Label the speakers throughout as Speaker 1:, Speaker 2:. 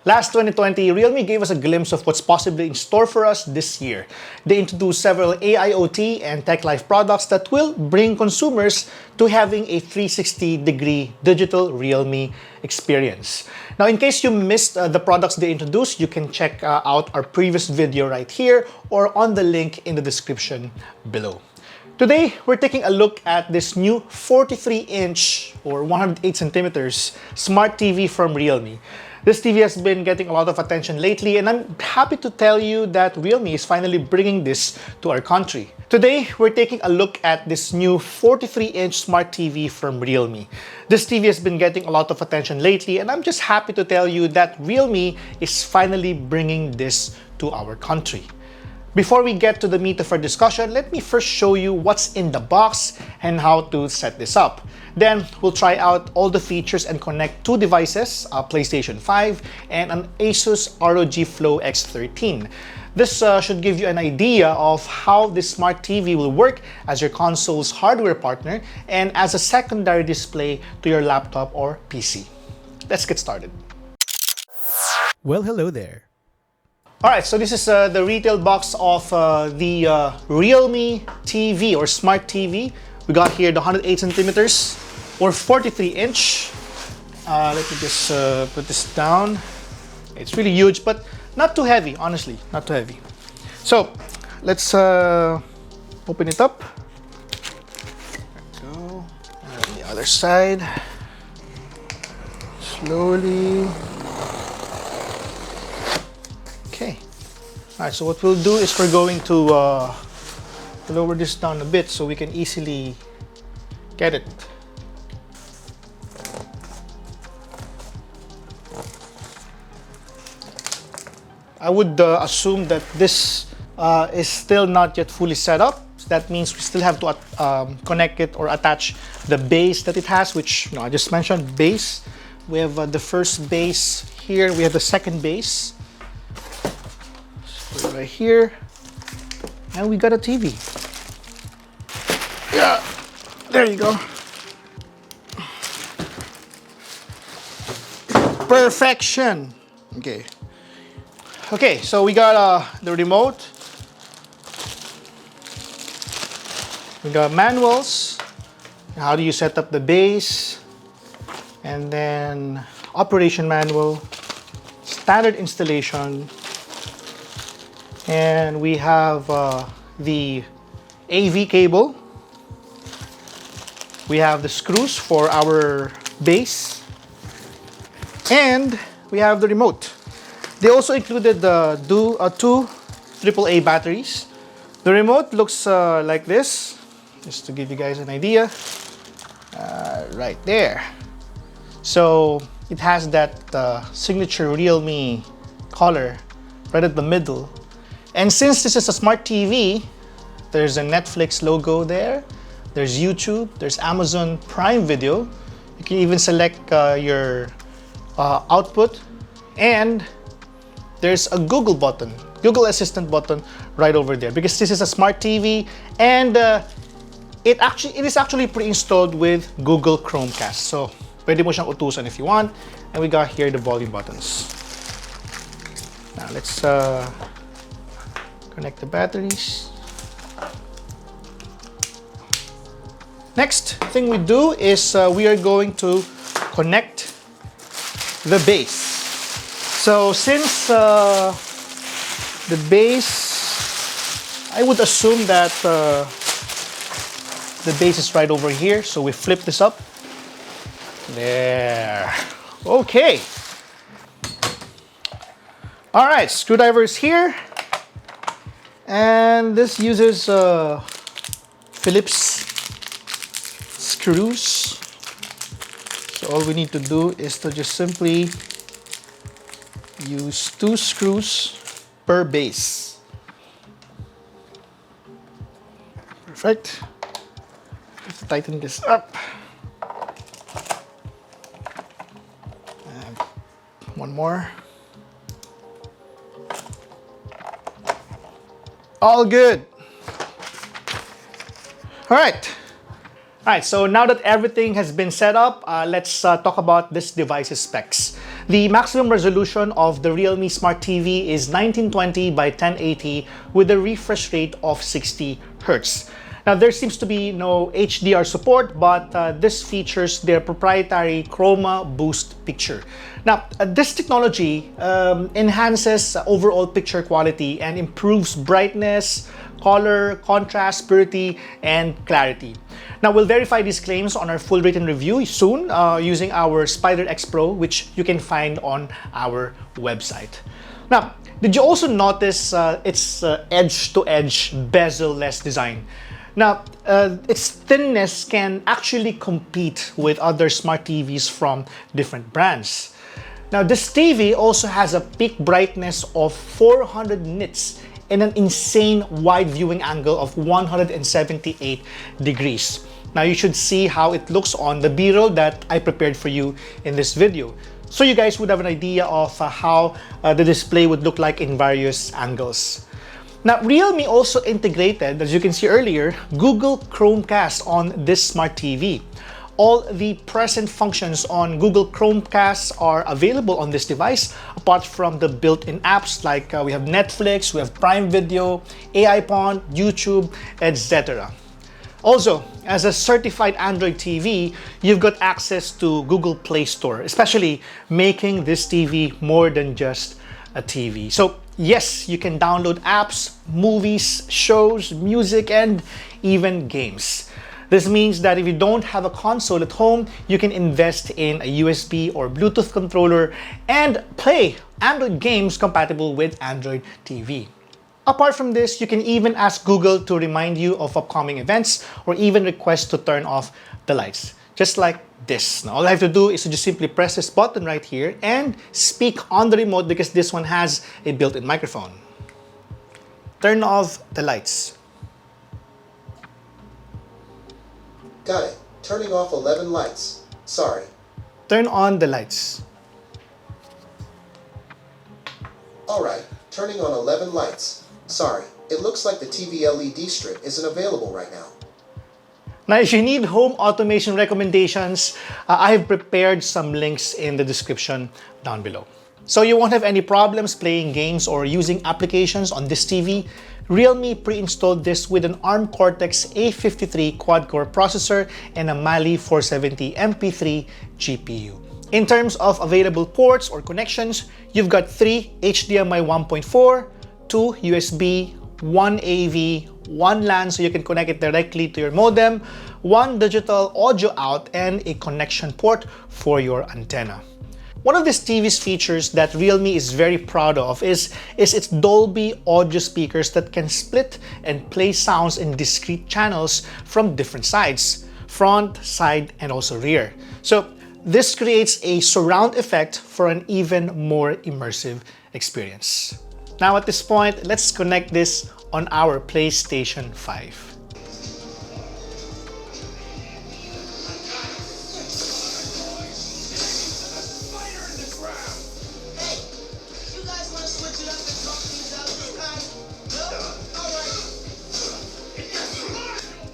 Speaker 1: Last 2020, Realme gave us a glimpse of what's possibly in store for us this year. They introduced several AIoT and Tech Life products that will bring consumers to having a 360-degree digital Realme experience. Now, in case you missed the products they introduced, you can check out our previous video right here or on the link in the description below. Today, we're taking a look at this new 43-inch or 108 centimeters smart TV from Realme. This TV has been getting a lot of attention lately, and I'm happy to tell you that Realme is finally bringing this to our country. Today, we're taking a look at this new 43-inch smart TV from Realme. This TV has been getting a lot of attention lately, and I'm just happy to tell you that Realme is finally bringing this to our country. Before we get to the meat of our discussion, let me first show you what's in the box and how to set this up. Then, we'll try out all the features and connect two devices, a PlayStation 5 and an Asus ROG Flow X13. This should give you an idea of how this smart TV will work as your console's hardware partner and as a secondary display to your laptop or PC. Let's get started.
Speaker 2: Well, hello there.
Speaker 1: Alright, so this is the retail box of the Realme TV or Smart TV. We got here the 108 centimeters or 43-inch. Let me just put this down. It's really huge, but not too heavy, honestly, not too heavy. So, let's open it up. There we go. And the other side. Slowly. Okay. Alright, so what we'll do is we're going to lower this down a bit so we can easily get it. I would assume that this is still not yet fully set up. So that means we still have to connect it or attach the base that it has, which I just mentioned, base. We have the first base here. We have the second base. Put it right here, and we got a TV. Yeah, there you go. Perfection. Okay, so we got the remote. We got manuals. How do you set up the base? And then operation manual, standard installation. And we have the AV cable. We have the screws for our base. And we have the remote. They also included two AAA batteries. The remote looks like this, just to give you guys an idea. Right there. So it has that signature Realme color right at the middle. And since this is a smart TV, there's a Netflix logo there, there's YouTube, there's Amazon Prime Video. You can even select your output, and there's a Google button, Google Assistant button right over there, because this is a smart TV and it is actually pre-installed with Google Chromecast. So pwede mo siyang utusan if you want. And we got here the volume buttons. Now let's connect the batteries. Next thing we do is we are going to connect the base. So since the base, I would assume that the base is right over here. So we flip this up. There. Okay. All right, screwdriver is here. And this uses Phillips screws. So all we need to do is to just simply use 2 screws per base. Perfect. Let's tighten this up. And one more. All good. All right, so now that everything has been set up, let's talk about this device's specs. The maximum resolution of the Realme Smart TV is 1920 by 1080 with a refresh rate of 60 Hz. Now, there seems to be no HDR support, but this features their proprietary Chroma Boost picture. Now, this technology enhances overall picture quality and improves brightness, color, contrast, purity, and clarity. Now, we'll verify these claims on our full written review soon using our Spider X Pro, which you can find on our website. Now, did you also notice its edge-to-edge bezel-less design? Now, its thinness can actually compete with other smart TVs from different brands. Now, this TV also has a peak brightness of 400 nits and an insane wide viewing angle of 178 degrees. Now, you should see how it looks on the B-roll that I prepared for you in this video, so you guys would have an idea of how the display would look like in various angles. Now, Realme also integrated, as you can see earlier, Google Chromecast on this smart TV. All the present functions on Google Chromecast are available on this device, apart from the built-in apps like we have Netflix, we have Prime Video, AI Pond, YouTube, etc. Also, as a certified Android TV, you've got access to Google Play Store, especially making this TV more than just a TV. So yes, you can download apps, movies, shows, music, and even games. This means that if you don't have a console at home, you can invest in a USB or Bluetooth controller and play Android games compatible with Android TV. Apart from this, you can even ask Google to remind you of upcoming events or even request to turn off the lights, just like this. Now, all I have to do is to just simply press this button right here and speak on the remote because this one has a built-in microphone. Turn off the lights.
Speaker 3: Got it. Turning off 11 lights. Sorry.
Speaker 1: Turn on the lights.
Speaker 3: Alright, turning on 11 lights. Sorry, it looks like the TV LED strip isn't available right now.
Speaker 1: Now, if you need home automation recommendations, I have prepared some links in the description down below. So you won't have any problems playing games or using applications on this TV. Realme pre-installed this with an ARM Cortex-A53 quad-core processor and a Mali 470 MP3 GPU. In terms of available ports or connections, you've got 3 HDMI 1.4, 2 USB, 1 AV, 1 LAN so you can connect it directly to your modem, 1 digital audio out, and a connection port for your antenna. One of this TV's features that Realme is very proud of is its Dolby audio speakers that can split and play sounds in discrete channels from different sides, front, side, and also rear. So this creates a surround effect for an even more immersive experience. Now at this point, let's connect this on our PlayStation 5.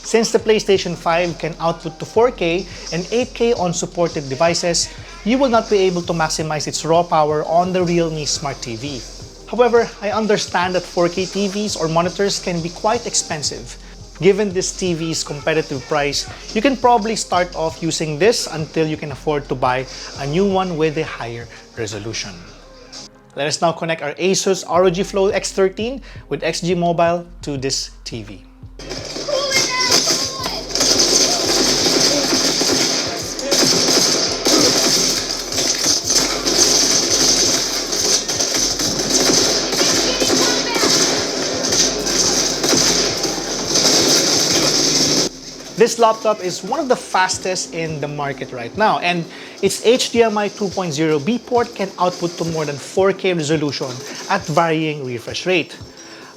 Speaker 1: Since the PlayStation 5 can output to 4K and 8K on supported devices, you will not be able to maximize its raw power on the Realme Smart TV. However, I understand that 4K TVs or monitors can be quite expensive. Given this TV's competitive price, you can probably start off using this until you can afford to buy a new one with a higher resolution. Let us now connect our Asus ROG Flow X13 with XG Mobile to this TV. This laptop is one of the fastest in the market right now, and its HDMI 2.0 B port can output to more than 4K resolution at varying refresh rate.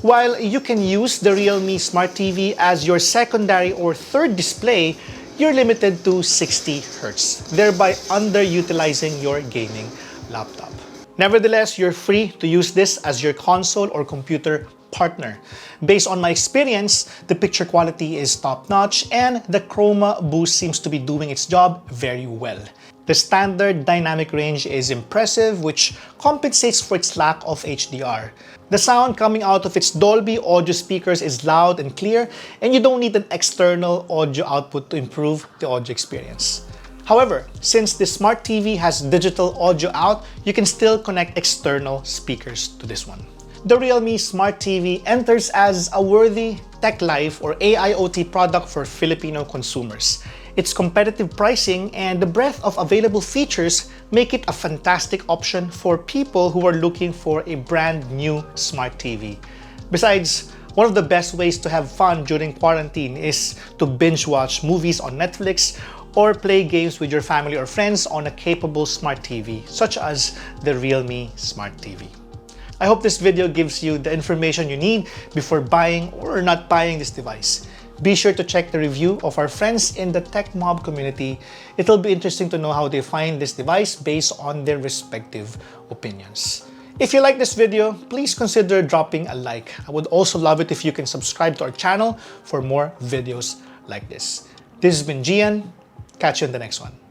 Speaker 1: While you can use the Realme Smart TV as your secondary or third display, you're limited to 60 Hz, thereby underutilizing your gaming laptop. Nevertheless, you're free to use this as your console or computer partner. Based on my experience, the picture quality is top-notch and the Chroma Boost seems to be doing its job very well. The standard dynamic range is impressive, which compensates for its lack of HDR. The sound coming out of its Dolby audio speakers is loud and clear, and you don't need an external audio output to improve the audio experience. However, since the Smart TV has digital audio out, you can still connect external speakers to this one. The Realme Smart TV enters as a worthy tech life or AIoT product for Filipino consumers. Its competitive pricing and the breadth of available features make it a fantastic option for people who are looking for a brand new smart TV. Besides, one of the best ways to have fun during quarantine is to binge watch movies on Netflix or play games with your family or friends on a capable smart TV, such as the Realme Smart TV. I hope this video gives you the information you need before buying or not buying this device. Be sure to check the review of our friends in the Tech Mob community. It'll be interesting to know how they find this device based on their respective opinions. If you like this video, please consider dropping a like. I would also love it if you can subscribe to our channel for more videos like this. This has been Gian. Catch you in the next one.